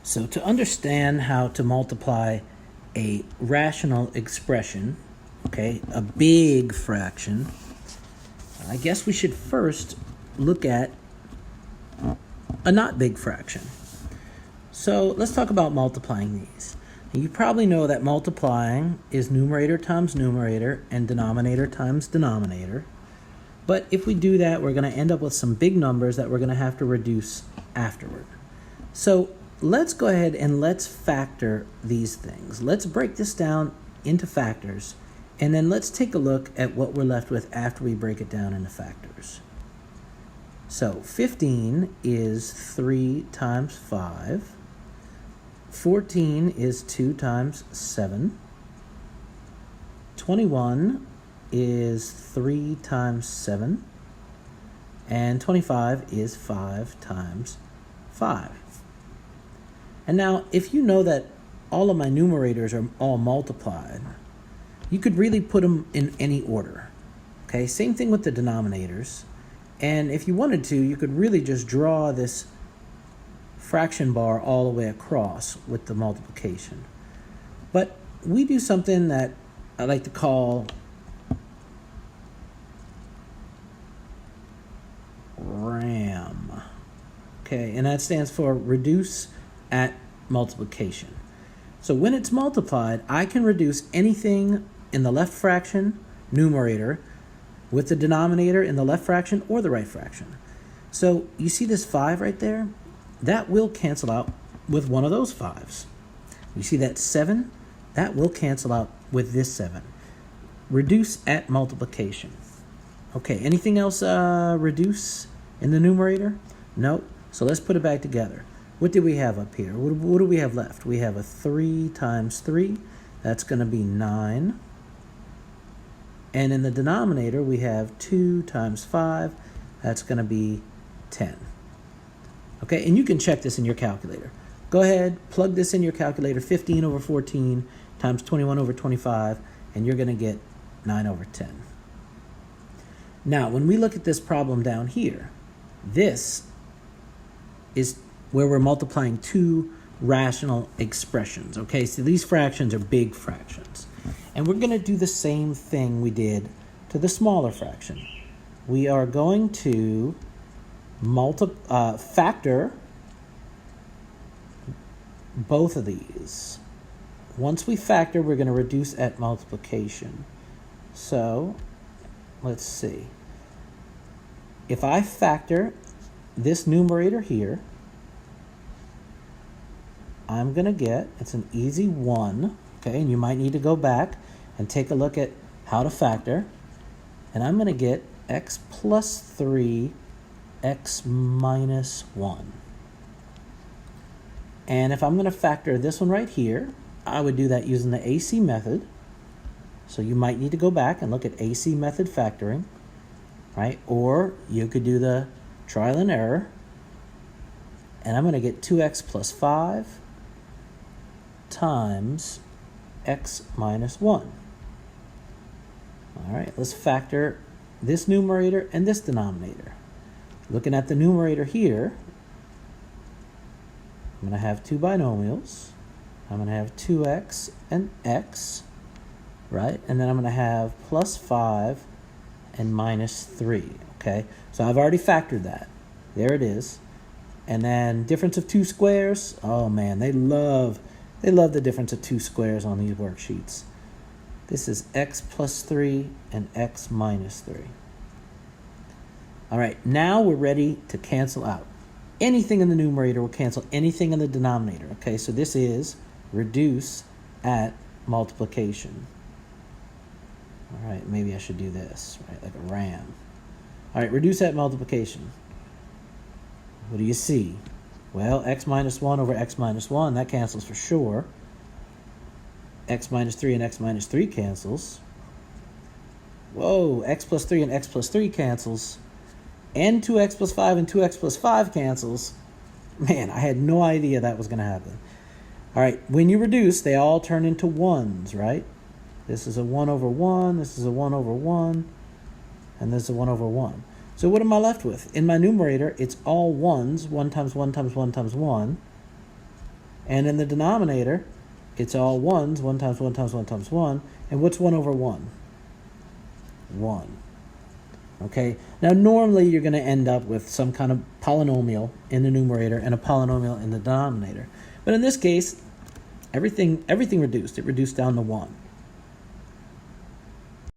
So to understand how to multiply a rational expression, okay, a big fraction, I guess we should first look at a not big fraction. So let's talk about multiplying these. You probably know that multiplying is numerator times numerator and denominator times denominator. But if we do that, we're going to end up with some big numbers that we're going to have to reduce afterward. So let's go ahead and let's factor these things. Let's break this down into factors, and then let's take a look at what we're left with after we break it down into factors. So 15 is 3 times 5. 14 is 2 times 7. 21 is 3 times 7. And 25 is 5 times 5. And now, if you know that all of my numerators are all multiplied, you could really put them in any order. Okay, same thing with the denominators. And if you wanted to, you could really just draw this fraction bar all the way across with the multiplication. But we do something that I like to call RAM. Okay, and that stands for reduce at multiplication. So when it's multiplied, I can reduce anything in the left fraction, numerator, with the denominator in the left fraction or the right fraction. So you see this 5 right there? That will cancel out with one of those 5s. You see that 7? That will cancel out with this 7. Reduce at multiplication. Okay, anything else reduce in the numerator? No. So let's put it back together. What do we have up here? What do we have left? We have a 3 times 3. That's going to be 9. And in the denominator, we have 2 times 5. That's going to be 10. Okay, and you can check this in your calculator. Go ahead, plug this in your calculator, 15 over 14 times 21 over 25, and you're going to get 9 over 10. Now, when we look at this problem down here, this is where we're multiplying two rational expressions. Okay, so these fractions are big fractions. And we're going to do the same thing we did to the smaller fraction. We are going to factor both of these. Once we factor, we're going to reduce at multiplication. So, let's see. If I factor this numerator here, I'm going to get, it's an easy 1, okay, and you might need to go back and take a look at how to factor. And I'm going to get x plus 3, x minus 1. And if I'm going to factor this one right here, I would do that using the AC method. So you might need to go back and look at AC method factoring, right? Or you could do the trial and error. And I'm going to get 2x plus 5 times x minus 1. All right, let's factor this numerator and this denominator. Looking at the numerator here, I'm going to have two binomials. I'm going to have 2x and x, right? And then I'm going to have plus 5 and minus 3, okay? So I've already factored that. There it is. And then difference of two squares. Oh, man, they love the difference of two squares on these worksheets. This is x plus 3 and x minus 3. All right, now we're ready to cancel out. Anything in the numerator will cancel anything in the denominator. Okay, so this is reduce at multiplication. All right, maybe I should do this, right, like a RAM. All right, reduce at multiplication. What do you see? Well, x minus 1 over x minus 1, that cancels for sure. X minus 3 and x minus 3 cancels. Whoa, x plus 3 and x plus 3 cancels. And 2x plus 5 and 2x plus 5 cancels. Man, I had no idea that was going to happen. All right, when you reduce, they all turn into 1s, right? This is a 1 over 1, this is a 1 over 1, and this is a 1 over 1. So what am I left with? In my numerator, it's all 1s, 1 times 1 times 1 times 1. And in the denominator, it's all ones, 1 times 1 times 1 times 1. And what's 1 over 1? 1. Okay, now normally you're going to end up with some kind of polynomial in the numerator and a polynomial in the denominator. But in this case, everything reduced. It reduced down to 1.